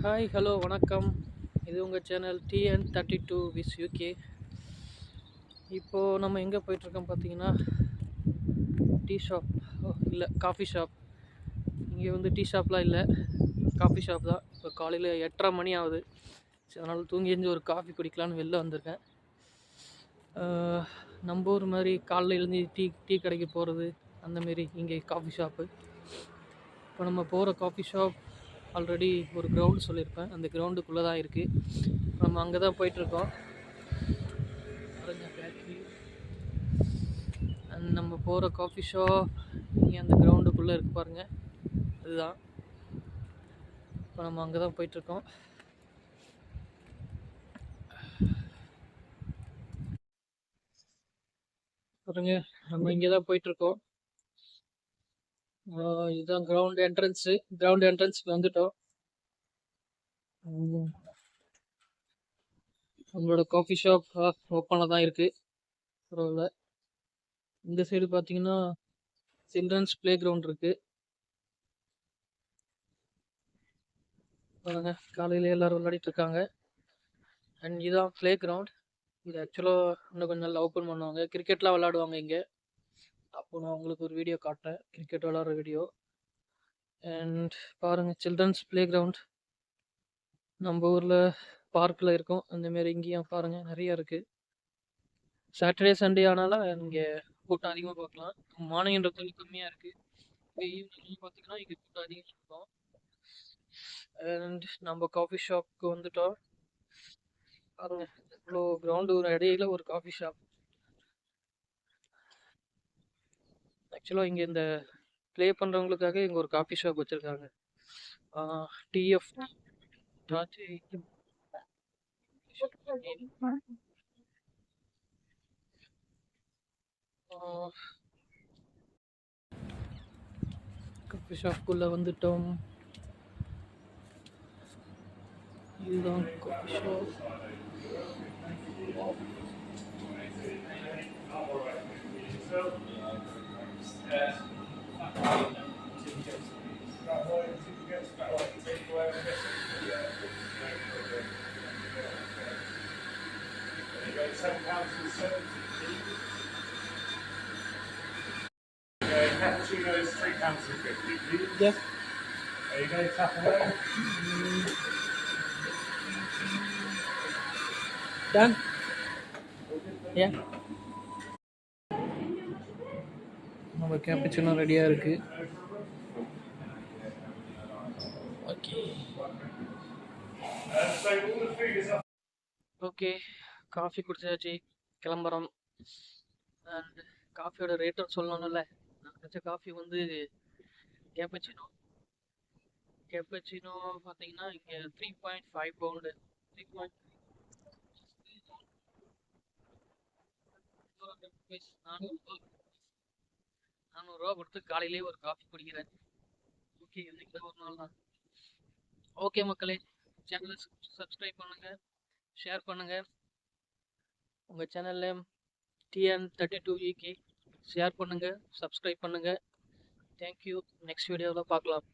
Hi hello வணக்கம். இது உங்கள் சேனல் TN32 விஸ் யூகே. இப்போது நம்ம எங்கே போயிட்டுருக்கோம் பார்த்தீங்கன்னா, டீ ஷாப் இல்லை காஃபி ஷாப். இங்கே வந்து டீ ஷாப்லாம் இல்லை, காஃபி ஷாப் தான். இப்போ காலையில் 8:30 மணி ஆகுது. சரி, அதனால் தூங்கி எழுந்து ஒரு காஃபி குடிக்கலான்னு வெளில வந்திருக்கேன். நம்ம ஊர் மாதிரி காலைல எழுந்து டீ டீ கடைக்கு போகிறது அந்தமாரி இங்கே காஃபி ஷாப்பு. இப்போ நம்ம போகிற காஃபி ஷாப் ஆல்ரெடி ஒரு கிரவுண்டு சொல்லியிருப்பேன், அந்த கிரவுண்டுக்குள்ளே தான் இருக்குது. நம்ம அங்கே தான் போயிட்டுருக்கோம். ஃபேக்ட்ரி அண்ட் நம்ம போகிற காஃபி ஷாப் இங்கே அந்த கிரவுண்டுக்குள்ளே இருக்குது பாருங்கள், அதுதான். இப்போ நம்ம அங்கே தான் போயிட்டுருக்கோம். பாருங்க, நம்ம இங்கே தான் போயிட்டுருக்கோம். இதுதான் கிரவுண்ட் என்ட்ரன்ஸுக்கு வந்துட்டோம். நம்மளோட காஃபி ஷாப் ஓப்பனில் தான் இருக்குது. பரவாயில்ல. இந்த சைடு பார்த்தீங்கன்னா சில்ட்ரன்ஸ் ப்ளே கிரவுண்ட் இருக்குது. பாருங்க, காலையில் எல்லோரும் விளையாடிட்டு இருக்காங்க. அண்ட் இதுதான் ப்ளே கிரவுண்ட். இது ஆக்சுவலாக இன்னும் கொஞ்சம் நல்லா ஓப்பன் பண்ணுவாங்க. கிரிக்கெட்லாம் விளாடுவாங்க இங்கே. அப்போ நான் உங்களுக்கு ஒரு வீடியோ காட்டுறேன், கிரிக்கெட் விளாட்ற வீடியோ. அண்ட் பாருங்கள், சில்ட்ரன்ஸ் ப்ளே கிரவுண்ட் நம்ம ஊரில் பார்க்கில் இருக்கும். அந்தமாரி இங்கேயும் பாருங்கள் நிறையா இருக்குது. சாட்டர்டே சண்டே ஆனாலும் இங்கே கூட்டம் அதிகமாக பார்க்கலாம். மார்னிங்ன்றது கம்மியாக இருக்குது. இப்போ ஈவினிங் பார்த்திங்கன்னா இங்கே கூட்டம் அதிகமாக இருக்கும். அண்ட் நம்ம காஃபி ஷாப்புக்கு வந்துட்டோம். பாருங்க, இவ்வளோ கிரவுண்டு ஒரு இடையில ஒரு காஃபி ஷாப். ஆக்சுவலாக இங்கே இந்த ப்ளே பண்ணுறவங்களுக்காக இங்கே ஒரு காஃபி ஷாப் வச்சுருக்காங்க. டிஎஃப் காஃபி ஷாப்புக்குள்ளே வந்துட்டோம். இதுதான் coffee shop. Cappuccino is £3.50, please. Yeah. There you go, tap away. Done? Yeah. நம்ம கேப்புச்சினோ ரெடியாக இருக்குது. ஓகே, காஃபி குடிச்சாச்சு, கிளம்புறோம். அண்ட் காஃபியோட ரேட்டும் சொல்லணும்ல. நான் குடிச்ச காஃபி வந்து கேப்பச்சினோ பார்த்தீங்கன்னா இங்கே 3.5 பவுண்டு, 400 கொடுத்து காலையிலேயே ஒரு காஃபி குடிக்கிறேன். ஓகே, இன்னைக்கு ஒரு நாள் தான். ஓகே மக்களே, சேனலை சப்ஸ்கிரைப் பண்ணுங்கள், ஷேர் பண்ணுங்கள். உங்கள் சேனலில் TN32 ஷேர் பண்ணுங்கள், சப்ஸ்கிரைப் பண்ணுங்கள். தேங்க்யூ. நெக்ஸ்ட் வீடியோவில் பார்க்கலாம்.